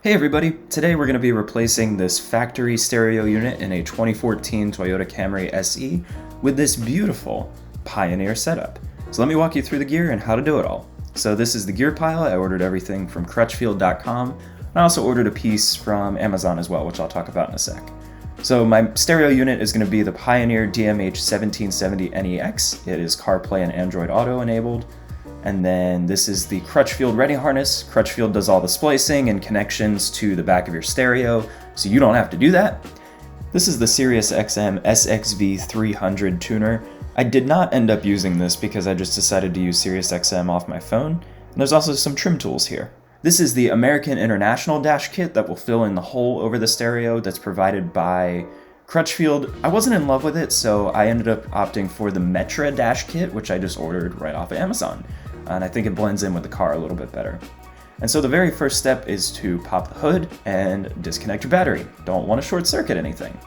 Hey everybody, today we're going to be replacing this factory stereo unit in a 2014 Toyota Camry SE with this beautiful Pioneer setup. So let me walk you through the gear and how to do it all. So this is the gear pile. I ordered everything from crutchfield.com, and I also ordered a piece from Amazon as well, which I'll talk about in a sec. So my stereo unit is going to be the Pioneer DMH1770NEX. It is CarPlay and Android Auto enabled. And then this is the Crutchfield Ready harness. Crutchfield does all the splicing and connections to the back of your stereo, so you don't have to do that. This is the SiriusXM SXV300 tuner. I did not end up using this because I just decided to use SiriusXM off my phone. And there's also some trim tools here. This is the American International dash kit that will fill in the hole over the stereo that's provided by Crutchfield. I wasn't in love with it, so I ended up opting for the Metra dash kit, which I just ordered right off of Amazon. And I think it blends in with the car a little bit better. And so the very first step is to pop the hood and disconnect your battery. Don't want to short circuit anything.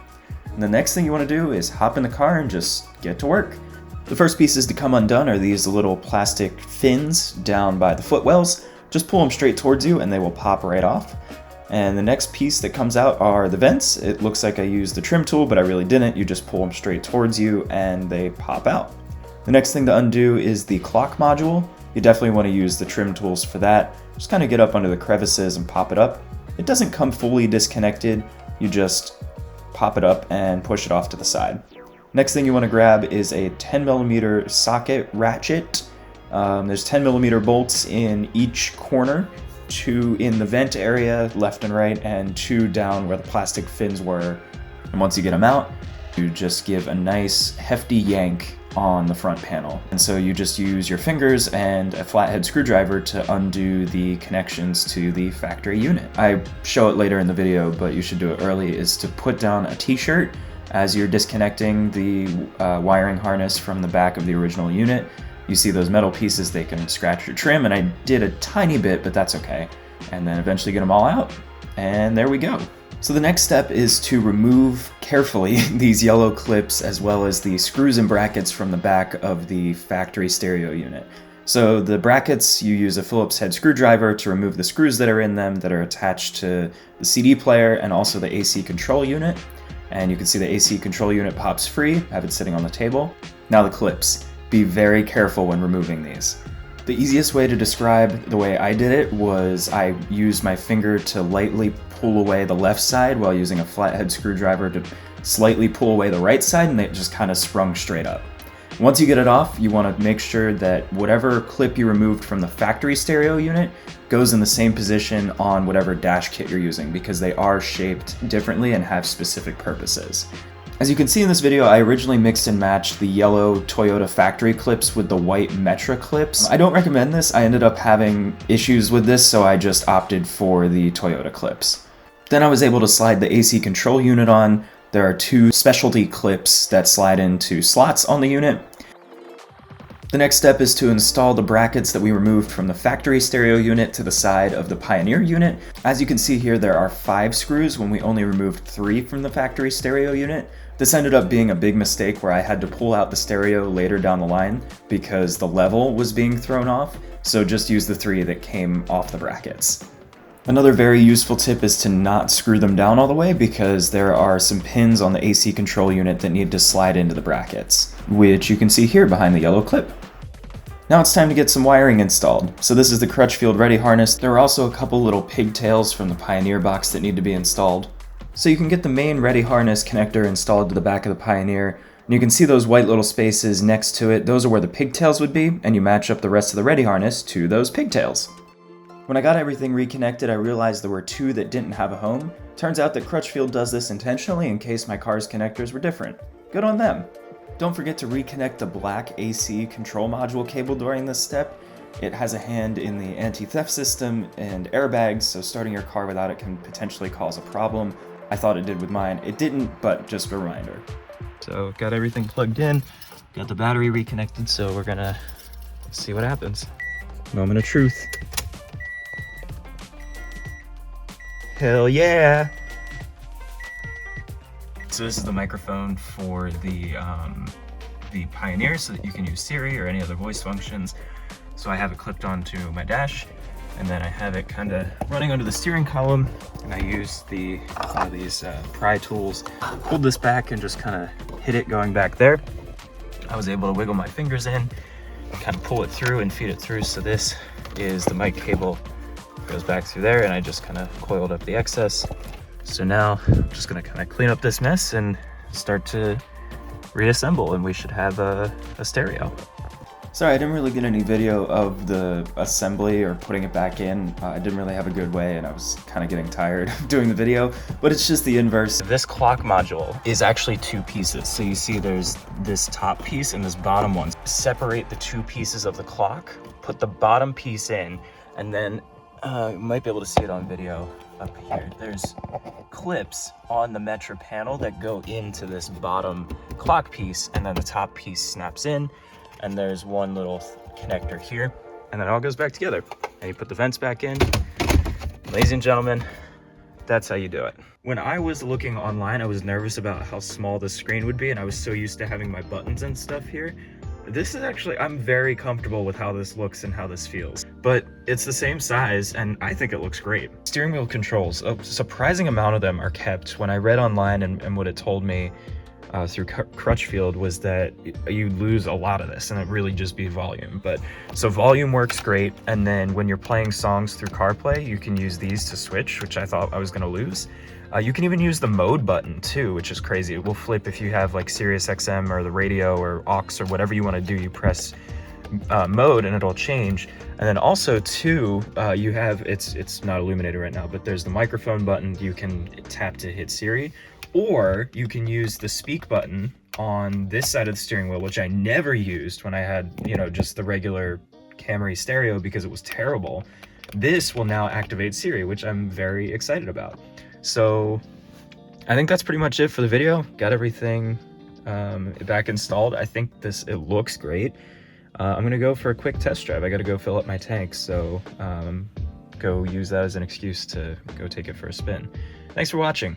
And the next thing you want to do is hop in the car and just get to work. The first pieces to come undone are these little plastic fins down by the footwells. Just pull them straight towards you and they will pop right off. And the next piece that comes out are the vents. It looks like I used the trim tool, but I really didn't. You just pull them straight towards you and they pop out. The next thing to undo is the clock module. You definitely want to use the trim tools for that. Just kind of get up under the crevices and pop it up. It doesn't come fully disconnected. You just pop it up and push it off to the side. Next thing you want to grab is a 10mm socket ratchet. There's 10mm bolts in each corner, 2 in the vent area, left and right, and 2 down where the plastic fins were. And once you get them out, you just give a nice hefty yank on the front panel. And so you just use your fingers and a flathead screwdriver to undo the connections to the factory unit. I show it later in the video, but you should do it early, is to put down a t-shirt as you're disconnecting the wiring harness from the back of the original unit. You see those metal pieces, they can scratch your trim, and I did a tiny bit, but that's okay. And then eventually get them all out, and there we go. So the next step is to remove carefully these yellow clips as well as the screws and brackets from the back of the factory stereo unit. So the brackets, you use a Phillips head screwdriver to remove the screws that are in them that are attached to the CD player and also the AC control unit. And you can see the AC control unit pops free. I have it sitting on the table. Now the clips. Be very careful when removing these. The easiest way to describe the way I did it was I used my finger to lightly pull away the left side while using a flathead screwdriver to slightly pull away the right side, and it just kind of sprung straight up. Once you get it off, you want to make sure that whatever clip you removed from the factory stereo unit goes in the same position on whatever dash kit you're using, because they are shaped differently and have specific purposes. As you can see in this video, I originally mixed and matched the yellow Toyota factory clips with the white Metra clips. I don't recommend this. I ended up having issues with this, so I just opted for the Toyota clips. Then I was able to slide the AC control unit on. There are 2 specialty clips that slide into slots on the unit. The next step is to install the brackets that we removed from the factory stereo unit to the side of the Pioneer unit. As you can see here, there are 5 screws when we only removed 3 from the factory stereo unit. This ended up being a big mistake where I had to pull out the stereo later down the line because the level was being thrown off, so just use the 3 that came off the brackets. Another very useful tip is to not screw them down all the way because there are some pins on the AC control unit that need to slide into the brackets, which you can see here behind the yellow clip. Now it's time to get some wiring installed. So this is the Crutchfield Ready harness. There are also a couple little pigtails from the Pioneer box that need to be installed. So you can get the main Ready harness connector installed to the back of the Pioneer, and you can see those white little spaces next to it. Those are where the pigtails would be, and you match up the rest of the Ready harness to those pigtails. When I got everything reconnected, I realized there were 2 that didn't have a home. Turns out that Crutchfield does this intentionally in case my car's connectors were different. Good on them. Don't forget to reconnect the black AC control module cable during this step. It has a hand in the anti-theft system and airbags, so starting your car without it can potentially cause a problem. I thought it did with mine. It didn't, but just a reminder. So got everything plugged in, got the battery reconnected, so we're gonna see what happens. Moment of truth. Hell yeah! So this is the microphone for the Pioneer so that you can use Siri or any other voice functions. So I have it clipped onto my dash. and then I have it kind of running under the steering column, and I use one of these pry tools, pulled this back and just kind of hit it going back there. I was able to wiggle my fingers in, kind of pull it through and feed it through. So this is the mic cable, goes back through there, and I just kind of coiled up the excess. So now I'm just gonna kind of clean up this mess and start to reassemble, and we should have a stereo. Sorry, I didn't really get any video of the assembly or putting it back in. I didn't really have a good way, and I was kind of getting tired of doing the video, but it's just the inverse. This clock module is actually two pieces. So you see there's this top piece and this bottom one. Separate the two pieces of the clock, put the bottom piece in, and then you might be able to see it on video up here. There's clips on the Metra panel that go into this bottom clock piece, and then the top piece snaps in. And there's one little connector here, and then it all goes back together. And you put the vents back in. Ladies and gentlemen, that's how you do it. When I was looking online, I was nervous about how small the screen would be, and I was so used to having my buttons and stuff here. This is actually, I'm very comfortable with how this looks and how this feels. But it's the same size, and I think it looks great. Steering wheel controls, a surprising amount of them are kept. When I read online and what it told me, through Crutchfield, was that you lose a lot of this, and it really just be volume. But so volume works great, and then when you're playing songs through CarPlay, you can use these to switch, which I thought I was going to lose. You can even use the mode button too, which is crazy. It will flip if you have like Sirius XM or the radio or aux or whatever you want to do. You press mode and it'll change. And then also too, you have, it's not illuminated right now, but there's the microphone button. You can tap to hit Siri, or you can use the speak button on this side of the steering wheel, which I never used when I had, just the regular CAMRY stereo because it was terrible. This will now activate Siri, which I'm very excited about. So I think that's pretty much it for the video. Got everything back installed. I think it looks great. I'm gonna go for a quick test drive. I gotta go fill up my tank, so go use that as an excuse to go take it for a spin. Thanks for watching.